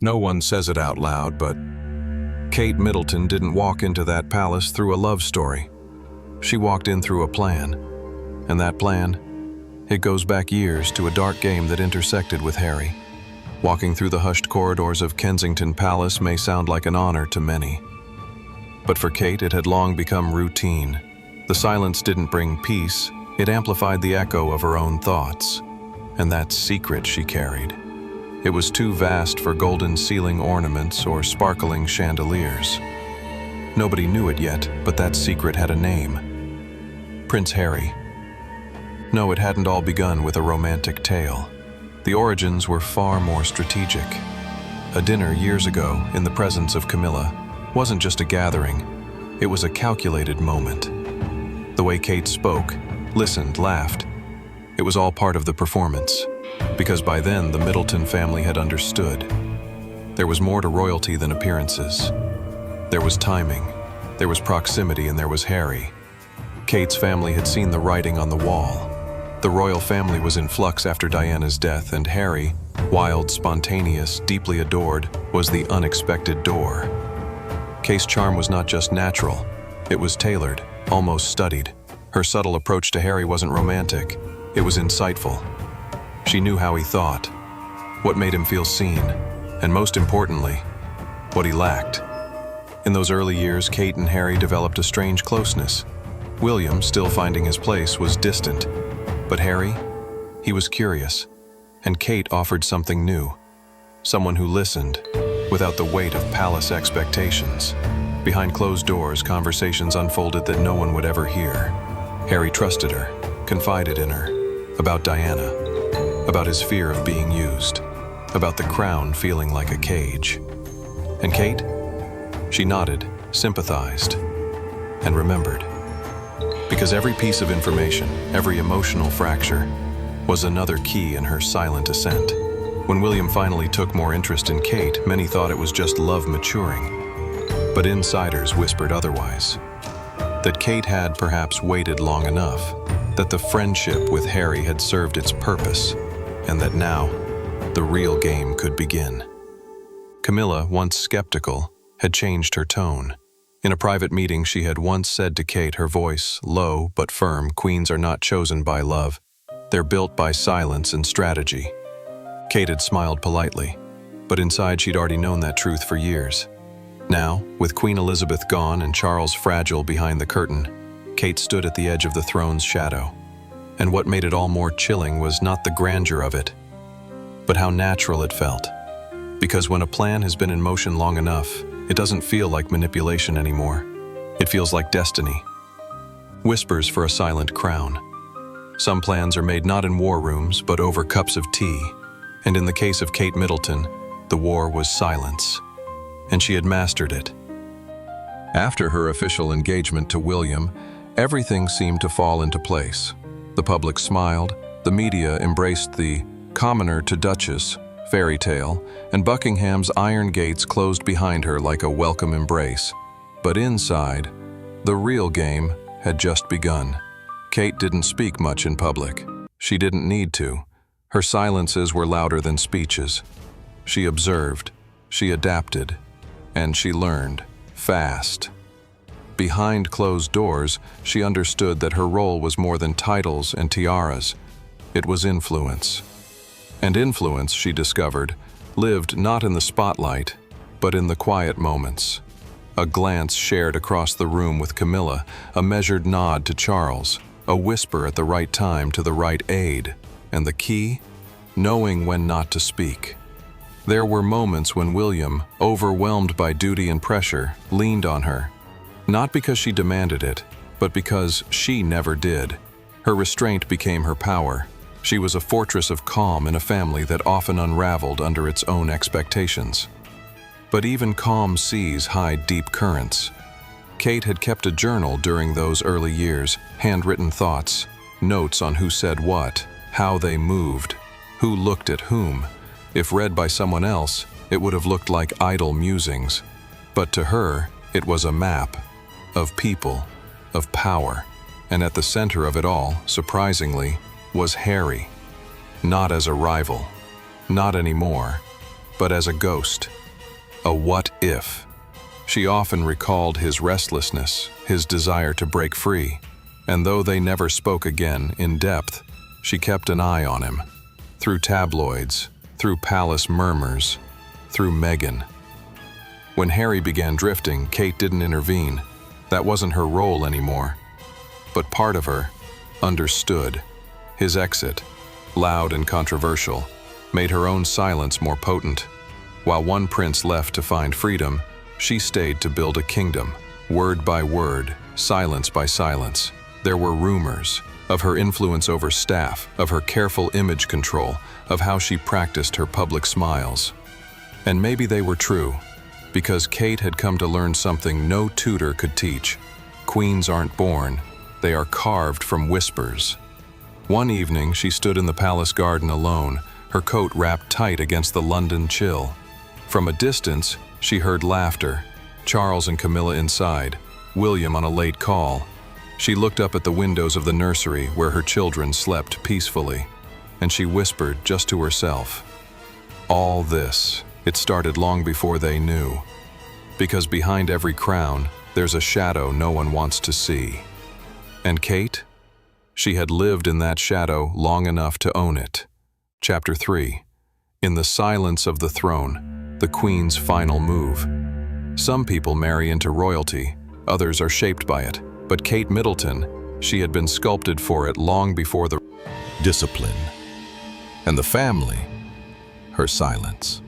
No one says it out loud, but Kate Middleton didn't walk into that palace through a love story. She walked in through a plan. And that plan, it goes back years to a dark game that intersected with Harry. Walking through the hushed corridors of Kensington Palace may sound like an honor to many. But for Kate, it had long become routine. The silence didn't bring peace, it amplified the echo of her own thoughts. And that secret she carried. It was too vast for golden ceiling ornaments or sparkling chandeliers. Nobody knew it yet, but that secret had a name. Prince Harry. No, it hadn't all begun with a romantic tale. The origins were far more strategic. A dinner years ago, in the presence of Camilla, wasn't just a gathering, it was a calculated moment. The way Kate spoke, listened, laughed, it was all part of the performance. Because by then, the Middleton family had understood. There was more to royalty than appearances. There was timing, there was proximity, and there was Harry. Kate's family had seen the writing on the wall. The royal family was in flux after Diana's death, and Harry, wild, spontaneous, deeply adored, was the unexpected door. Kate's charm was not just natural, it was tailored, almost studied. Her subtle approach to Harry wasn't romantic, it was insightful. She knew how he thought, what made him feel seen, and most importantly, what he lacked. In those early years, Kate and Harry developed a strange closeness. William, still finding his place, was distant. But Harry, he was curious. And Kate offered something new. Someone who listened, without the weight of palace expectations. Behind closed doors, conversations unfolded that no one would ever hear. Harry trusted her, confided in her, about Diana. About his fear of being used, about the crown feeling like a cage. And Kate? She nodded, sympathized, and remembered. Because every piece of information, every emotional fracture, was another key in her silent ascent. When William finally took more interest in Kate, many thought it was just love maturing. But insiders whispered otherwise. That Kate had perhaps waited long enough, that the friendship with Harry had served its purpose, and that now, the real game could begin. Camilla, once skeptical, had changed her tone. In a private meeting, she had once said to Kate, her voice low but firm, "Queens are not chosen by love. They're built by silence and strategy." Kate had smiled politely, but inside she'd already known that truth for years. Now, with Queen Elizabeth gone and Charles fragile behind the curtain, Kate stood at the edge of the throne's shadow. And what made it all more chilling was not the grandeur of it, but how natural it felt. Because when a plan has been in motion long enough, it doesn't feel like manipulation anymore. It feels like destiny. Whispers for a silent crown. Some plans are made not in war rooms, but over cups of tea. And in the case of Kate Middleton, the war was silence. And she had mastered it. After her official engagement to William, everything seemed to fall into place. The public smiled, the media embraced the commoner to Duchess fairy tale, and Buckingham's iron gates closed behind her like a welcome embrace. But inside, the real game had just begun. Kate didn't speak much in public. She didn't need to. Her silences were louder than speeches. She observed, she adapted, and she learned fast. Behind closed doors, she understood that her role was more than titles and tiaras. It was influence. And influence, she discovered, lived not in the spotlight, but in the quiet moments. A glance shared across the room with Camilla, a measured nod to Charles, a whisper at the right time to the right aide, and the key? Knowing when not to speak. There were moments when William, overwhelmed by duty and pressure, leaned on her. Not because she demanded it, but because she never did. Her restraint became her power. She was a fortress of calm in a family that often unraveled under its own expectations. But even calm seas hide deep currents. Kate had kept a journal during those early years, handwritten thoughts, notes on who said what, how they moved, who looked at whom. If read by someone else, it would have looked like idle musings. But to her, it was a map of people, of power. And at the center of it all, surprisingly, was Harry. Not as a rival, not anymore, but as a ghost, a what if. She often recalled his restlessness, his desire to break free, and though they never spoke again in depth, she kept an eye on him, through tabloids, through palace murmurs, through Meghan. When Harry began drifting, Kate didn't intervene. That wasn't her role anymore. But part of her understood. His exit, loud and controversial, made her own silence more potent. While one prince left to find freedom, she stayed to build a kingdom, word by word, silence by silence. There were rumors of her influence over staff, of her careful image control, of how she practiced her public smiles. And maybe they were true, because Kate had come to learn something no tutor could teach. Queens aren't born, they are carved from whispers. One evening, she stood in the palace garden alone, her coat wrapped tight against the London chill. From a distance, she heard laughter, Charles and Camilla inside, William on a late call. She looked up at the windows of the nursery where her children slept peacefully, and she whispered just to herself, "All this, it started long before they knew. Because behind every crown, there's a shadow no one wants to see." And Kate? She had lived in that shadow long enough to own it. Chapter 3. In the silence of the throne, the Queen's final move. Some people marry into royalty, others are shaped by it. But Kate Middleton, she had been sculpted for it long before the discipline. And the family, her silence.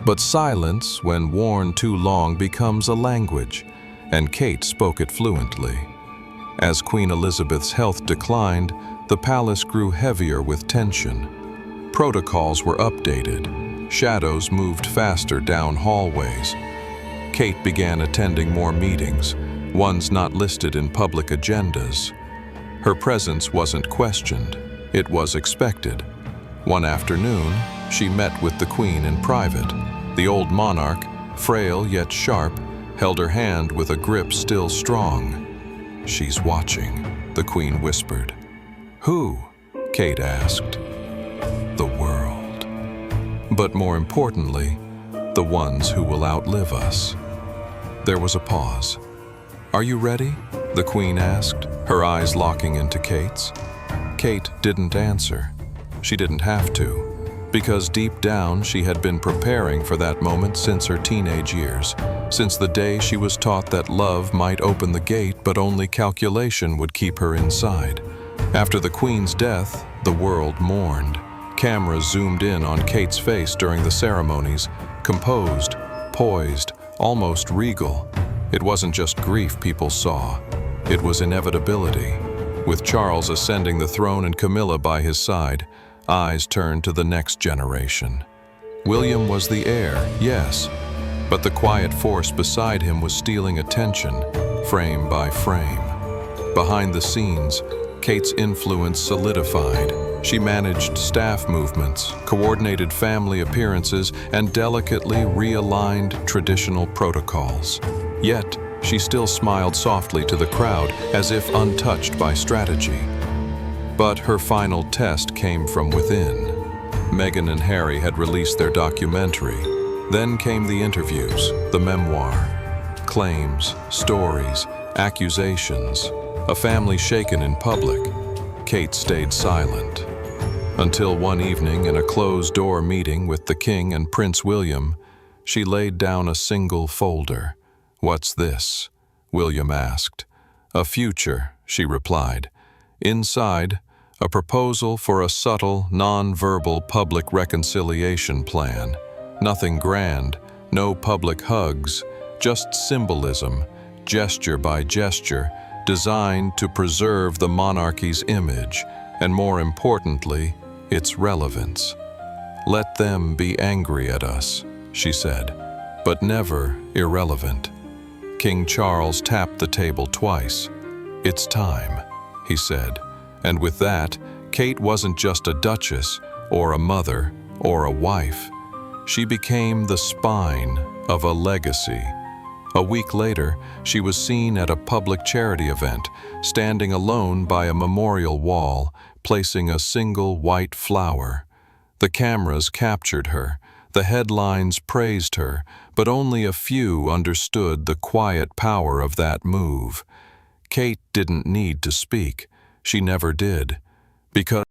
But silence, when worn too long, becomes a language, and Kate spoke it fluently. As Queen Elizabeth's health declined, the palace grew heavier with tension. Protocols were updated. Shadows moved faster down hallways. Kate began attending more meetings, ones not listed in public agendas. Her presence wasn't questioned, it was expected. One afternoon, she met with the Queen in private. The old monarch, frail yet sharp, held her hand with a grip still strong. "She's watching," the Queen whispered. "Who?" Kate asked. "The world. But more importantly, the ones who will outlive us." There was a pause. "Are you ready?" the Queen asked, her eyes locking into Kate's. Kate didn't answer. She didn't have to, because deep down she had been preparing for that moment since her teenage years, since the day she was taught that love might open the gate but only calculation would keep her inside. After the Queen's death, the world mourned. Cameras zoomed in on Kate's face during the ceremonies, composed, poised, almost regal. It wasn't just grief people saw, it was inevitability. With Charles ascending the throne and Camilla by his side, eyes turned to the next generation. William was the heir, yes, but the quiet force beside him was stealing attention, frame by frame. Behind the scenes, Kate's influence solidified. She managed staff movements, coordinated family appearances, and delicately realigned traditional protocols. Yet, she still smiled softly to the crowd, as if untouched by strategy. But her final test came from within. Meghan and Harry had released their documentary. Then came the interviews, the memoir. Claims, stories, accusations. A family shaken in public. Kate stayed silent. Until one evening, in a closed-door meeting with the King and Prince William, she laid down a single folder. "What's this?" William asked. "A future," she replied. Inside, a proposal for a subtle, non-verbal public reconciliation plan. Nothing grand, no public hugs, just symbolism, gesture by gesture, designed to preserve the monarchy's image, and more importantly, its relevance. "Let them be angry at us," she said, "but never irrelevant." King Charles tapped the table twice. "It's time," he said. And with that, Kate wasn't just a duchess, or a mother, or a wife. She became the spine of a legacy. A week later, she was seen at a public charity event, standing alone by a memorial wall, placing a single white flower. The cameras captured her, The headlines praised her, but only a few understood the quiet power of that move. Kate didn't need to speak. She never did. Because